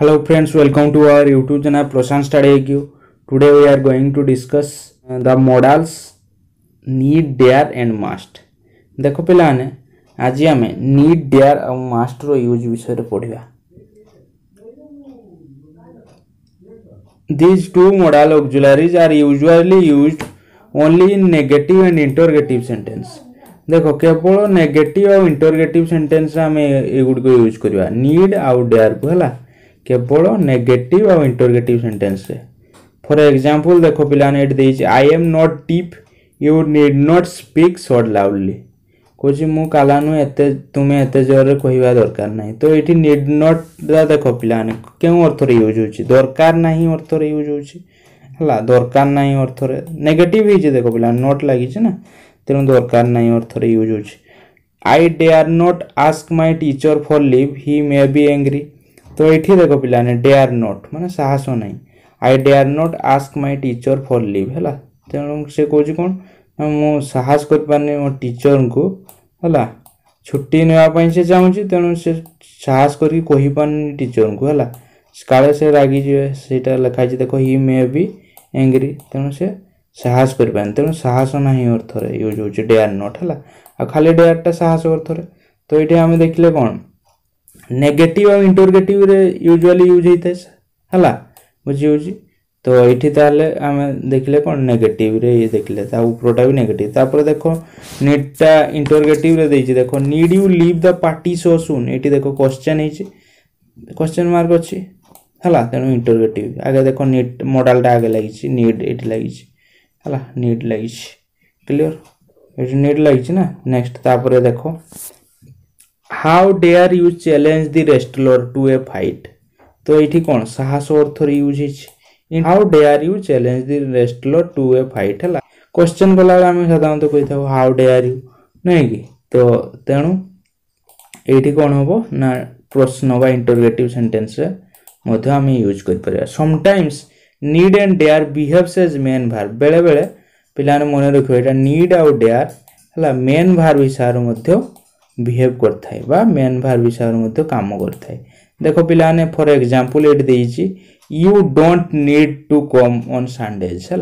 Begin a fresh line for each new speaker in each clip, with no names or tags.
Hello friends, welcome to our YouTube channel Prashant Study IQ. Today we are going to discuss the modals need, dare and must. देखो पिलाने आज आम need, dare और must रो use विषय पढ़ा. These two modal auxiliaries are usually used only in negative and interrogative sentence. देखो केवल negative और इंटरोगेटिव सेंटेंस आम एगुड़ को यूज करवा नीड आउ डेयर को है केवल नेगेटिव और इंटरोगेटिव सेंटेंस रे. फॉर एग्जांपल देखो पिलाने एट देछि I am not deep you need not speak so loudly कोछि मु कालानु एते तुमे एते जोर रे कहिबा दरकार नाही. तो एठी नीड नॉट दा देखो पिलाने केउ अर्थ रे यूज होछि दरकार नाही अर्थ रे यूज होछि हला दरकार नाही अर्थ रे नेगेटिव ही जे देखो पिलाने नॉट लागि छै ना तेनु दरकार नाही अर्थ रे यूज होछि. I dare not ask my teacher for leave he may be angry. तो ये देखो पिलाने डेयर नॉट माने साहस नहीं I dare not ask my teacher for leave है तेणु से कौन कौन मु साहस कर पाने मो टीचर को है छुट्टी नापी से चाहूँगी तेणु से साहस करके कही पानी टीचर को है काले से रागी जाए लिखाई देखो ही मे बी एंग्री तेणु से साहस कर पाने तेणु साहस ना अर्थ यूज हो डेयर नॉट है खाली डेयरटा साहस अर्थ. तो ये आम देखले कौन नेगेटिव और इंटरोगेटिव रे यूजुअली यूज होता है बुझी होची. तो ये ताले आम देखले कौन नेगेटिव रे ये देखले ता ऊपरटा भी नेगेटिव. तापर देखो नीडटा इंटरोगेटिव रे देछि देखो need you leave the party so soon. ये देखो क्वेश्चन है क्वेश्चन मार्क अच्छी है तेणु इंटरोगेटिव आगे देखो नीड मॉडलटा आगे लगी नीड ये लगी है नीड लगी क्लियर ये नीड लगी ना. नेक्स्ट तापर देखो how dare you challenge the wrestler to a fight. तो ये कौन साहस अर्थ यूज है how dare you challenge the wrestler to a fight है क्वेश्चन कला आम साधारणतः कही था हाउ डेयर यू नहीं कि. तो तेणु ये कौन हम ना प्रश्न बा इंटरोगेटिव सेंटेंस रे आम यूज कर. Sometimes need and dare behaves as main verb बेले बेले पिला मन रखियो एटा नीड आउ डेयर है मेन भार्ब हिसाब बिहेव करता है बा मेन भार्ब हिसाब काम करता है. देखो पिलाने फॉर एग्जांपल एट देछि you don't need to come on Sundays है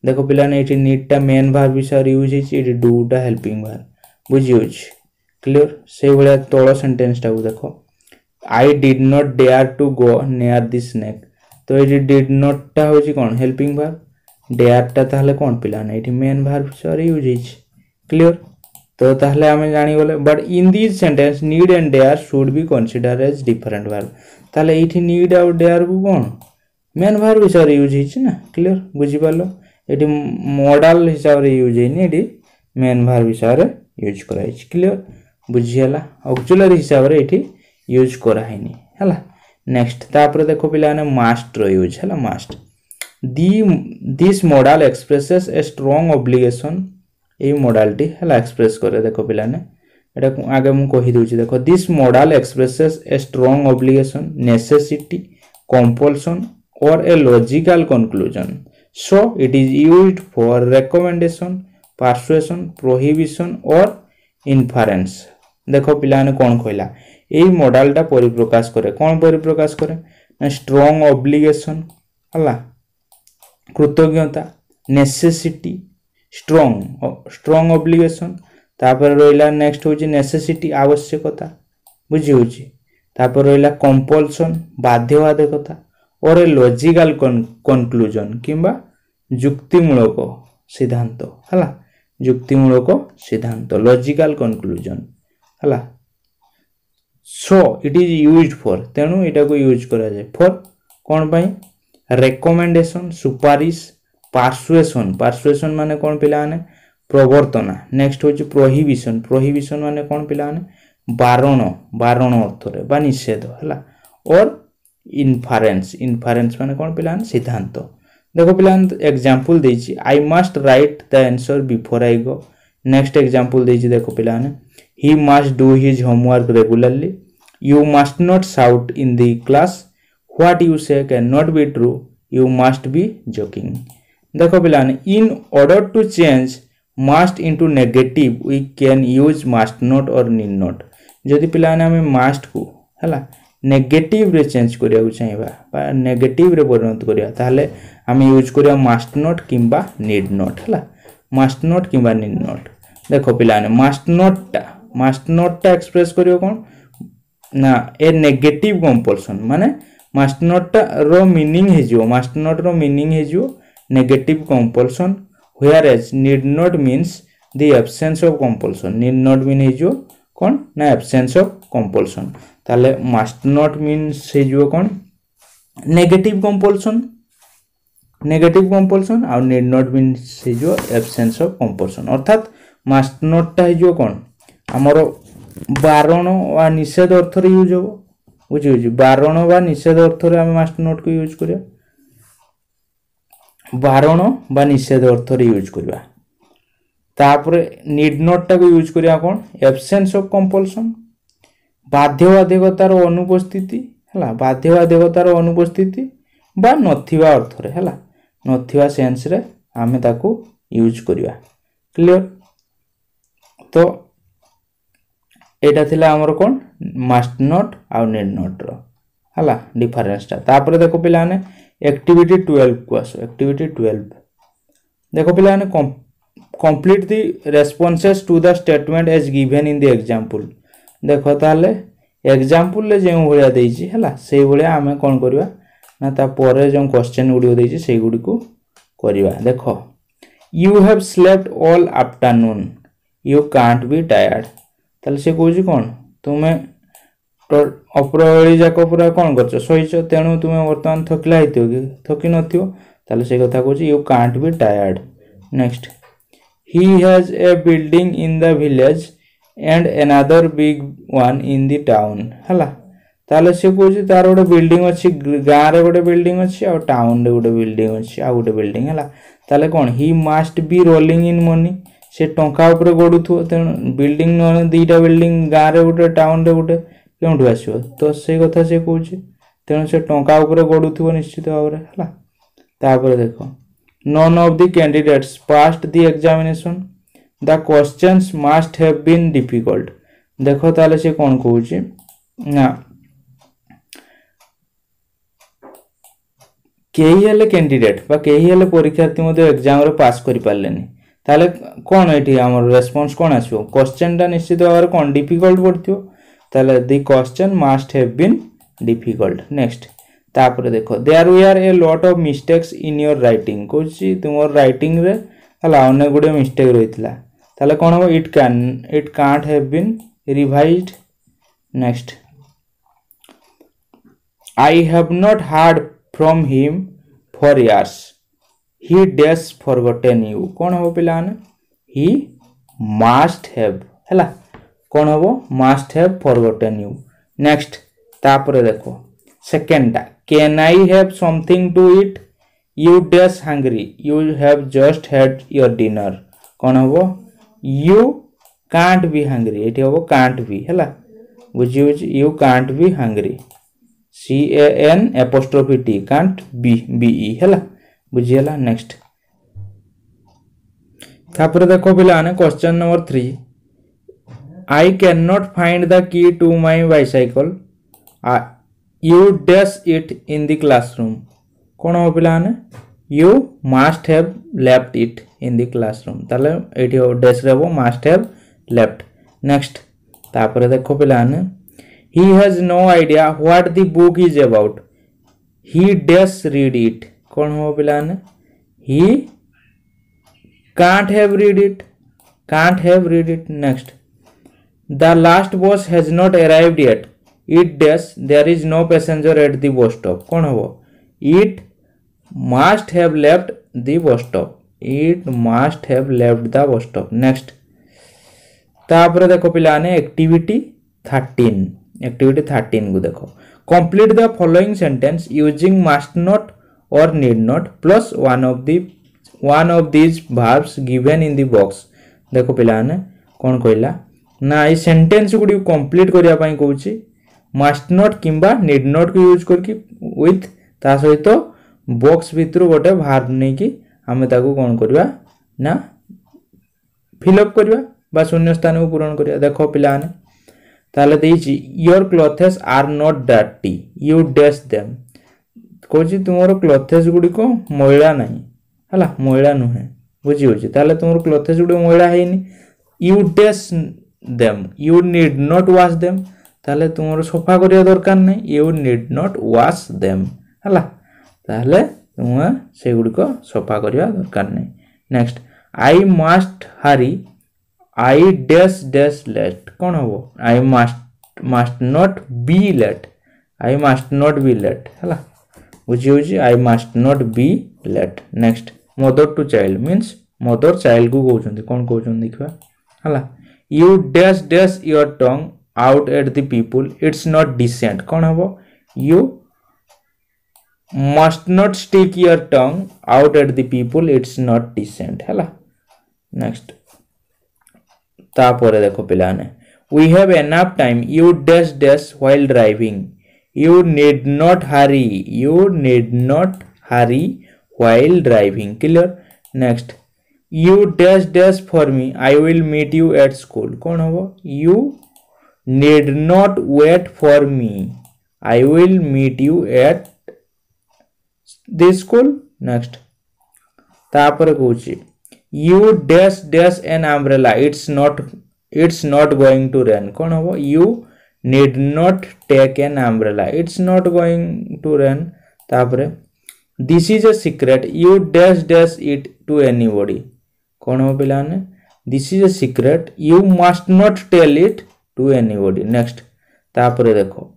देखो पिलाने एटी नीडटा मेन भार्ब हिसाब यूज होछि डूटा हेल्पिंग भार्ब बुझी होछि क्लियर. से भलिया तळ सेंटेंसटा को देखो I did not dare to go near the snake. तो ये डिड नॉटटा होछि कोन हेल्पिंग भार्ब डेयरटा ताहले कोन पिलाने एटी मेन भार्ब हिसाब यूज होछि क्लियर. तो ताहले आमे जानी गले but in this sentence need and dare should be consider as different verb. ताहले एठी नीड और डेयर को कोन मेन वर्ब हिसाब रे यूज हिच ना क्लियर बुझी पालो. एठी मॉडल हिसाब रे यूज हेनी एठी मेन वर्ब हिसाब रे यूज करा हिच क्लियर बुझी हला ऑक्सिलरी हिसाब रे एठी यूज करा हेनी हला. नेक्स्ट तापर देखो पिलाने मस्ट रो यूज हला must this modal expresses a strong obligation ये मॉडलटी है एक्सप्रेस करे. देखो पिलाने एटा आगे मु कहि दोछि देखो this modal expresses a strong obligation necessity compulsion और a logical conclusion so it is used for recommendation persuasion prohibition और इन्फरेंस. देखो पिलाने कौन कहला यही मॉडलटा परिप्रकाश करे कौन परिप्रकाश करे स्ट्रांग ऑब्लिगेशन हला कृतज्ञता नेसेसिटी स्ट्रांग ऑब्लिगेशन तापर रहिला नेक्स्ट होची नेसेसिटी आवश्यकता बुझी होची तापर रहिला कंपल्सन बाध्यबाधकता और ए लॉजिकल कंक्लूजन किंबा युक्तिमूलक सिद्धांत हला युक्तिमूलक सिद्धांत लॉजिकल कंक्लूजन हला. सो इट इज यूज्ड फॉर तेणु एटा को यूज करा जाय फॉर कोन पई रिकमेंडेशन सुपारिश पार्सुएशन माने कौन पिलाने प्रवर्तना. नेक्स्ट होची प्रोहिबिशन माने कौन पिलाने बारण अर्थ रे बा निषेध है और इन्फरेंस माने कौन पिलाने सिद्धांत. देखो पिलाने एग्जांपल देछि I must write the answer before I go. Next example देछि देखो पिलाने he must do his homework regularly you must not shout in the class what you say can not be true you must be joking. देखो पिलाने in order to change must into negative we can use must not और need not. जदि पिलाने हमें must को है negative रे change करिया चाहिए बा नेगेटिव रे परिणत करिया ताले आम यूज करिया मस्ट नॉट किंबा नीड नॉट हला मस्ट नॉट किंबा नीड नॉट देखो पिलाने मस्ट नॉट टा एक्सप्रेस करियो कोन ना ए नेगेटिव कंपल्सन माने मस्ट नॉट रो मीनिंग हे जो मस्ट नॉट रो मीनिंग हे जो negative compulsion whereas need not means the absence of compulsion need not mean हे जो कोन ना एब्सेंस ऑफ कंपल्सन ताले मस्ट नॉट मीन्स हे जो कोन negative compulsion uh need not means हे जो एब्सेंस ऑफ कंपल्सन अर्थात मस्ट नॉट टा हे जो कोन हमरो बारण वा निषेध अर्थ रे यूज हो बुझी बारण वा निषेध अर्थ रे हम मस्ट नॉट को यूज करिया बारण बा निषेध अर्थ रे यूज करिया तापर नीड नॉट टा को यूज करिया कोन एब्सेंस ऑफ कंपल्सन बाध्यबाधकतार अनुपस्थिति हला बाध्यबाधकतार अनुपस्थिति बा नथिबा अर्थ रे हला नथिबा सेंस रे हमें ताको यूज करिया क्लियर तो एटा थिला हमर कोन मस्ट नॉट आ नीड नॉट रो हला डिफरेंस ता तापर देखो पिलाने एक्टिविटी 12 को आसो एक्टिविटी 12 देखो पिलाने complete the responses to the statement as given in the example देखो ताले एग्जांपल ले जे भलिया देछि हला सेही भलिया हमें कोन करबा ना ता परे जो क्वेश्चन गुडी देछि सेही गुडी को करबा देखो you have slept all afternoon you can't be tired ताले से कहूँ कौन तुम्हें अपरवेली जाक पूरा कौन कर शोच तेणु तुम्हें बर्तमान थकिला थकी न से कथा कहूँ you can't be tired next he has a building in the village and another big one in the town है ताले से कहूँ तार गोटे बिल्डिंग अच्छी गाँव रे गोटे बिल्डिंग अच्छी आ टाउन रे गोटे बिल्डिंग अच्छी आ गोटे बिल्डिंग है ताले कौन he must be rolling in money से टंका ऊपर गड़ुथो तेणु बिल्डिंग न दीटा बिल्डिंग गाँव रे गोटे टाउन रे गोटे क्यों आसो तो से कथा से कहूँ तेणु से टंका ऊपर गड़ुथो निश्चित भाव में है तापर देखो none of the candidates passed the examination the questions must have been difficult देखो ताले से कौन कहूँ ना कई हेले कैंडिडेट बा कई हेले परीक्षार्थी मध्य एग्जाम रे पास करि पारलेनी ताले कौन एठी हमर रेस्पॉन्स कौन आसो क्वेश्चन टा निश्चित भाव कौन डिफिकल्ट पड़थियो ताले the question must have been difficult next तापर देखो there were a lot of mistakes in your writing कोची तुमर राइटिंग रे हला अनेक गुडे मिस्टेक रहितला ताले कौन हो it can't have been revised next I have not heard from him for years he dash forgotten you कौन हो पिलाने ही मस्ट हैव हैला कौन हो must have forgotten you next तापर देखो सेकंड टा can I have something to eat you dash hungry you have just had your dinner कौन हो यू कांट बी हंग्री एठी हो कांट बी हैला बुझी you can't be hungry CAN' can't be हैला बुझीला नेक्स्ट तापर देखो पिलाने question number 3 I can not find the key to my bicycle you dash it in the classroom कौन हो पिलाने you must have left it in the classroom ताले एठी हो डैश रे हो मस्ट हैव लेफ्ट नेक्स्ट तापर देखो पिलाने he has no idea what the book is about he dash read it कौन हो पिलाने he can't have read it next the last bus has not arrived yet it dash there is no passenger at the bus stop कौन हो it must have left the bus stop it must have left the bus stop next तापर देखो पिलाने activity 13 को देखो complete the following sentence using must not or need not plus one of these verbs given in the box देखो पिलाने कौन कहला ना ये सेंटेंस गुडी कंप्लीट करिया पई कहूची मस्ट नॉट किंबा नीड नॉट को यूज करके विथ ता सहित बॉक्स भितर गोटे वर्ब नै कि हमें ताको कौन करबा ना फिल अप करबा बा शून्य स्थान को पूरण करबा देखो पिलाने ताले देइछि your clothes are not dirty you dash them कोछि तुमरो क्लोथेस गुडी को मैला नाही हला मैला नुहे बुझी होछि ताले तुमरो क्लोथेस गुडी मैला हेनी you dash them you need not wash them ताले तुमरो सफा करिया दरकार नै you need not wash them हला ताले तुम से गुडी को सफा करिया दरकार नै next I must hurry I dash dash late कोन हो I must not be late I must not be late हला बुझी होछि I must not be late next mother to child means mother child को कहउछन्ती कोन कहउछन्ती देखबा हला you dash dash your tongue out at the people it's not decent कोन हो you must not stick your tongue out at the people it's not decent हला next तापर देखो पिलाने we have enough time you dash dash while driving you need not hurry while driving clear next you dash dash for me I will meet you at school कौन हो you need not wait for me I will meet you at the school next तापर कहूची you dash dash an umbrella it's not going to rain कौन हो you need not take N umbrella it's not going to rain तापर this is a secret you dash dash it to anybody कौन हो पिलाने this is a secret you must not tell it to anybody next तापर देखो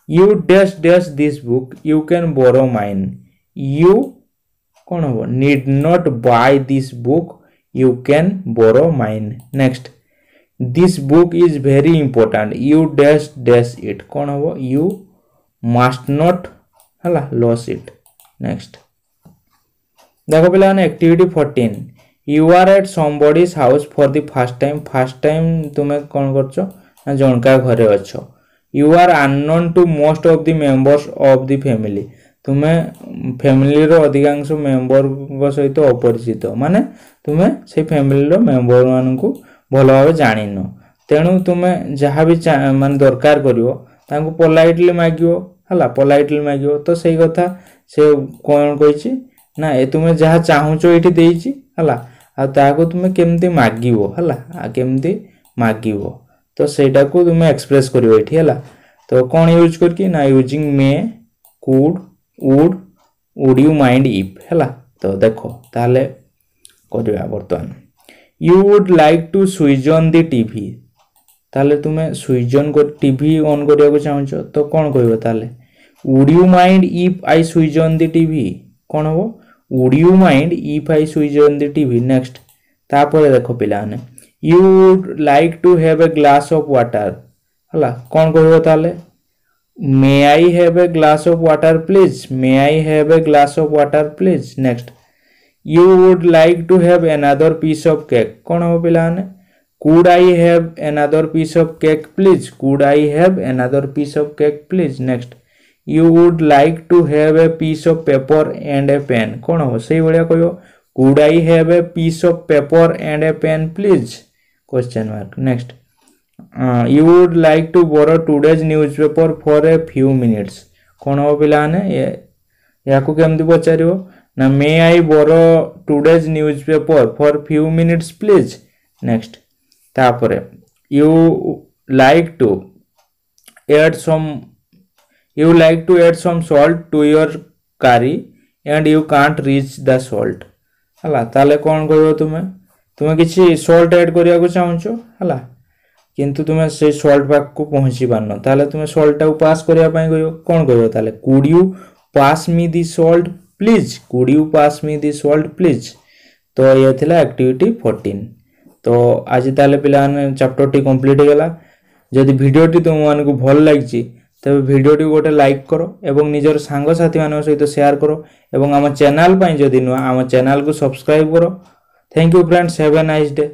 you dash dash this book you can borrow mine you कौन हो need not buy this book you can borrow mine next this book is very important you dash dash it कौन हो you must not हला lost it next देखो पिलाने activity 14 you are at somebody's house for the first time तुम्हें कौन करछो ना जनका घरे अच्छो you are unknown to most of the members of the family तुम्हें फैमिली रो अधिकांश मेंबर को सहित अपरिचित माने तुम्हें से फैमिली रो मेंबर मान को भलो भाव जानिनो तेणु तुम्हें जहाँ भी मान दरकार करिवो तांको पोलाइटली मागियो हला पोलाइटली मागियो तो सही कथा से कौन कहिछि ना ए तुम्हें जहाँ चाहूचो एठी देइछि हला आ ताको तुम्हें केमती मागिवो हला आ केमती मागिवो तो सेटा को तुम्हें एक्सप्रेस करिवो एठी हला तो कौन यूज करके ना using may could would you mind if हला तो देखो ताले करिया बर्तमान you would like to switch on the TV ताले तुम्हें स्विच ऑन को टीवी ऑन करिया को चाहूचो तो कौन कहबो ताले would you mind if I switch on the TV कौन हो would you mind if I switch on the TV next तापर देखो पिलाने you would like to have a glass of water हला कौन कहबो ताले may I have a glass of water please may I have a glass of water please next you would like to have another piece of cake कौन हो पिलाने could I have another piece of cake please could I have another piece of cake please next you would like to have a piece of paper and a pen कौन हो सही बढ़िया कहयो could I have a piece of paper and a pen please question mark next you would like to borrow today's newspaper for a few minutes कौन हो पिलाने या को केमती पचारियो ना may I borrow today's newspaper for few minutes please next तापरे you like to add some salt to your curry and you can't reach the salt हला ताले कौन कहबो तुम्हें किसी सॉल्ट ऐड करिया को चाहूचो हला किंतु तुम्हें से सॉल्ट पाक को पहुंची पारनो ताले तुम्हें सॉल्ट को पास करिया पई कहयो कौन कहबो ताले could you pass me the salt please could you pass me the salt please तो ये थिला एक्टिविटी 14 तो आज ताले पिलाने चैप्टर टी कंप्लीट गेला जदि वीडियो टी तुम मान को भल लागिची तबे वीडियो टी गोटे लाइक करो एवं निजर सांग साथी मान सहित शेयर करो एवं आम चैनल पई जदि नुआ आम चैनल को सब्सक्राइब करो thank you friends have a nice day.